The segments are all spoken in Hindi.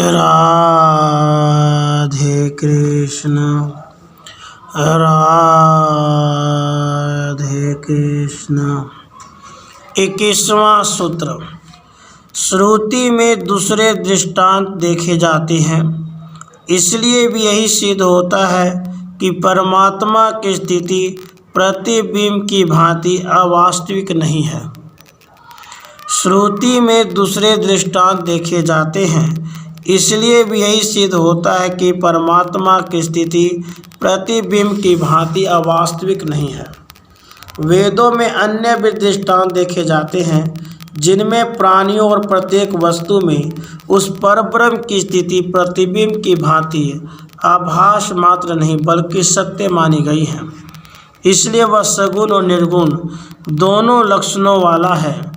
राधे कृष्ण राधे कृष्ण। 21वां सूत्र। श्रुति में दूसरे दृष्टांत देखे जाते हैं, इसलिए भी यही सिद्ध होता है कि परमात्मा की स्थिति प्रतिबिंब की भांति अवास्तविक नहीं है। श्रुति में दूसरे दृष्टांत देखे जाते हैं, इसलिए भी यही सिद्ध होता है कि परमात्मा की स्थिति प्रतिबिंब की भांति अवास्तविक नहीं है। वेदों में अन्य भी दृष्टांत देखे जाते हैं, जिनमें प्राणियों और प्रत्येक वस्तु में उस परब्रह्म की स्थिति प्रतिबिंब की भांति आभास मात्र नहीं बल्कि सत्य मानी गई है। इसलिए वह सगुण और निर्गुण दोनों लक्षणों वाला है,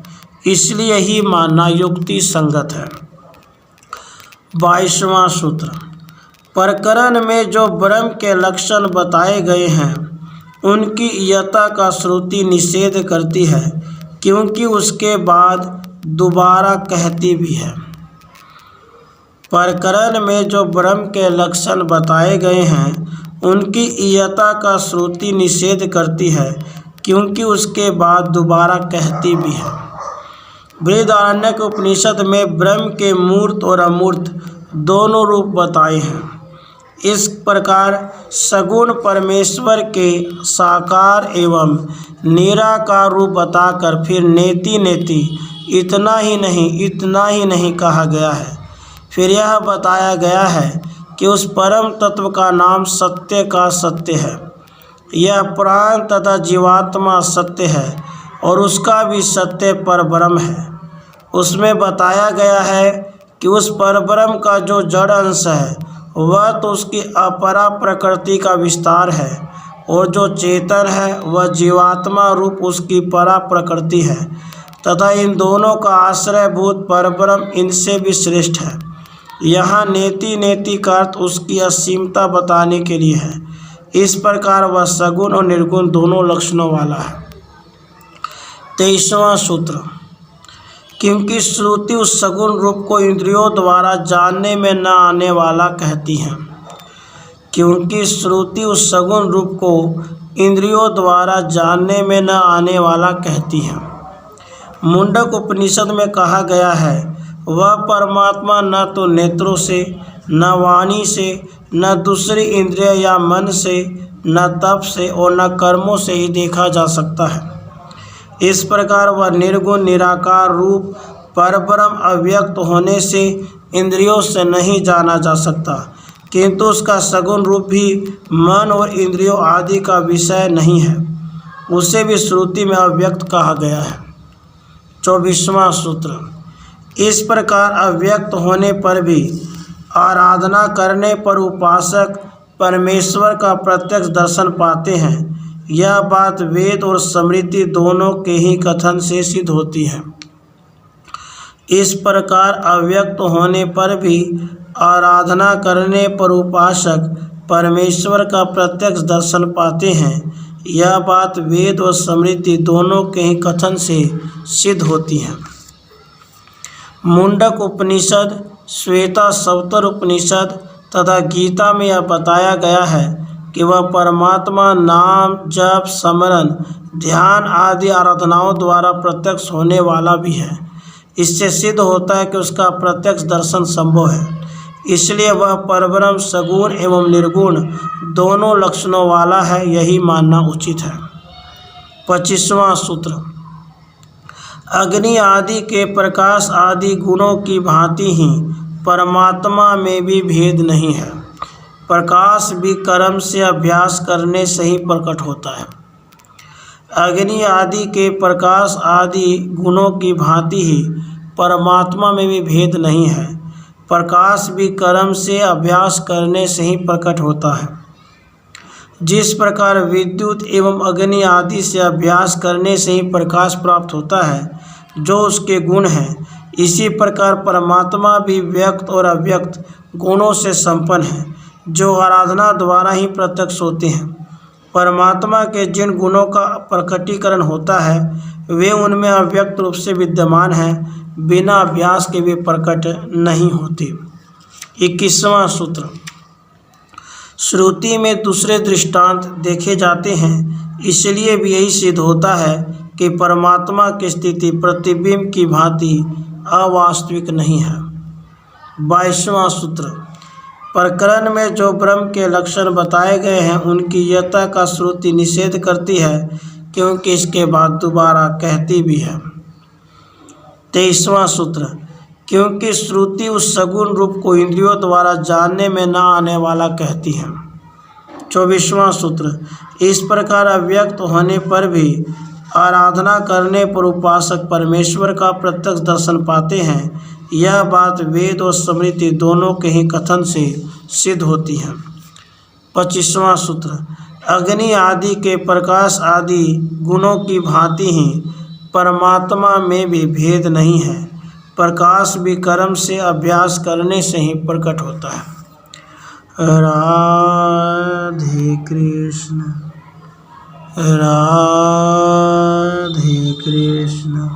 इसलिए ही मानना युक्ति संगत है। 22वां सूत्र। प्रकरण में जो ब्रह्म के लक्षण बताए गए हैं, उनकी इयता का श्रुति निषेध करती है, क्योंकि उसके बाद दोबारा कहती भी है। प्रकरण में जो ब्रह्म के लक्षण बताए गए हैं, उनकी इयता का श्रुति निषेध करती है, क्योंकि उसके बाद दोबारा कहती भी है। बृहदारण्यक उपनिषद में ब्रह्म के मूर्त और अमूर्त दोनों रूप बताए हैं। इस प्रकार सगुण परमेश्वर के साकार एवं निराकार रूप बताकर फिर नेति नेति इतना ही नहीं कहा गया है। फिर यह बताया गया है कि उस परम तत्व का नाम सत्य का सत्य है। यह प्राण तथा जीवात्मा सत्य है और उसका भी सत्य परब्रह्म है। उसमें बताया गया है कि उस परब्रह्म का जो जड़ अंश है, वह तो उसकी अपरा प्रकृति का विस्तार है, और जो चेतन है वह जीवात्मा रूप उसकी परा प्रकृति है, तथा इन दोनों का आश्रयभूत परब्रह्म इनसे भी श्रेष्ठ है। यहाँ नेति नेति का अर्थ उसकी असीमता बताने के लिए है। इस प्रकार वह सगुण और निर्गुण दोनों लक्षणों वाला है। 23वां सूत्र। क्योंकि श्रुति उस सगुण रूप को इंद्रियों द्वारा जानने में न आने वाला कहती है। क्योंकि श्रुति उस सगुण रूप को इंद्रियों द्वारा जानने में न आने वाला कहती है। मुंडक उपनिषद में कहा गया है, वह परमात्मा न तो नेत्रों से, न वाणी से, न दूसरी इंद्रिय या मन से, न तप से और न कर्मों से ही देखा जा सकता है। इस प्रकार वह निर्गुण निराकार रूप परब्रह्म अव्यक्त होने से इंद्रियों से नहीं जाना जा सकता, किंतु उसका सगुण रूप भी मन और इंद्रियों आदि का विषय नहीं है। उसे भी श्रुति में अव्यक्त कहा गया है। 24वां सूत्र। इस प्रकार अव्यक्त होने पर भी आराधना करने पर उपासक परमेश्वर का प्रत्यक्ष दर्शन पाते हैं। यह बात वेद और स्मृति दोनों के ही कथन से सिद्ध होती है। इस प्रकार अव्यक्त होने पर भी आराधना करने पर उपासक परमेश्वर का प्रत्यक्ष दर्शन पाते हैं। यह बात वेद और स्मृति दोनों के ही कथन से सिद्ध होती है। मुंडक उपनिषद, श्वेता सवतर उपनिषद तथा गीता में यह बताया गया है कि वह परमात्मा नाम जप स्मरण ध्यान आदि आराधनाओं द्वारा प्रत्यक्ष होने वाला भी है। इससे सिद्ध होता है कि उसका प्रत्यक्ष दर्शन संभव है। इसलिए वह परब्रह्म सगुण एवं निर्गुण दोनों लक्षणों वाला है, यही मानना उचित है। 25वां सूत्र। अग्नि आदि के प्रकाश आदि गुणों की भांति ही परमात्मा में भी भेद नहीं है। प्रकाश भी कर्म से अभ्यास करने से ही प्रकट होता है। अग्नि आदि के प्रकाश आदि गुणों की भांति ही परमात्मा में भी भेद नहीं है। प्रकाश भी कर्म से अभ्यास करने से ही प्रकट होता है। जिस प्रकार विद्युत एवं अग्नि आदि से अभ्यास करने से ही प्रकाश प्राप्त होता है, जो उसके गुण हैं, इसी प्रकार परमात्मा भी व्यक्त और अव्यक्त गुणों से संपन्न है, जो आराधना द्वारा ही प्रत्यक्ष होते हैं। परमात्मा के जिन गुणों का प्रकटीकरण होता है, वे उनमें अव्यक्त रूप से विद्यमान हैं, बिना अभ्यास के भी प्रकट नहीं होते। 21वां सूत्र, श्रुति में दूसरे दृष्टांत देखे जाते हैं, इसलिए भी यही सिद्ध होता है कि परमात्मा की स्थिति प्रतिबिंब की भांति अवास्तविक नहीं है। 22वां सूत्र, प्रकरण में जो ब्रह्म के लक्षण बताए गए हैं उनकी यथा का श्रुति निषेध करती है, क्योंकि इसके बाद दोबारा कहती भी है। 23वां सूत्र, क्योंकि श्रुति उस सगुण रूप को इंद्रियों द्वारा जानने में न आने वाला कहती है। 24वां सूत्र, इस प्रकार अव्यक्त होने पर भी आराधना करने पर उपासक परमेश्वर का प्रत्यक्ष दर्शन पाते हैं। यह बात वेद और स्मृति दोनों के ही कथन से सिद्ध होती है। 25वां सूत्र, अग्नि आदि के प्रकाश आदि गुणों की भांति ही परमात्मा में भी भेद नहीं है। प्रकाश भी कर्म से अभ्यास करने से ही प्रकट होता है। राधे कृष्ण, राधे कृष्ण।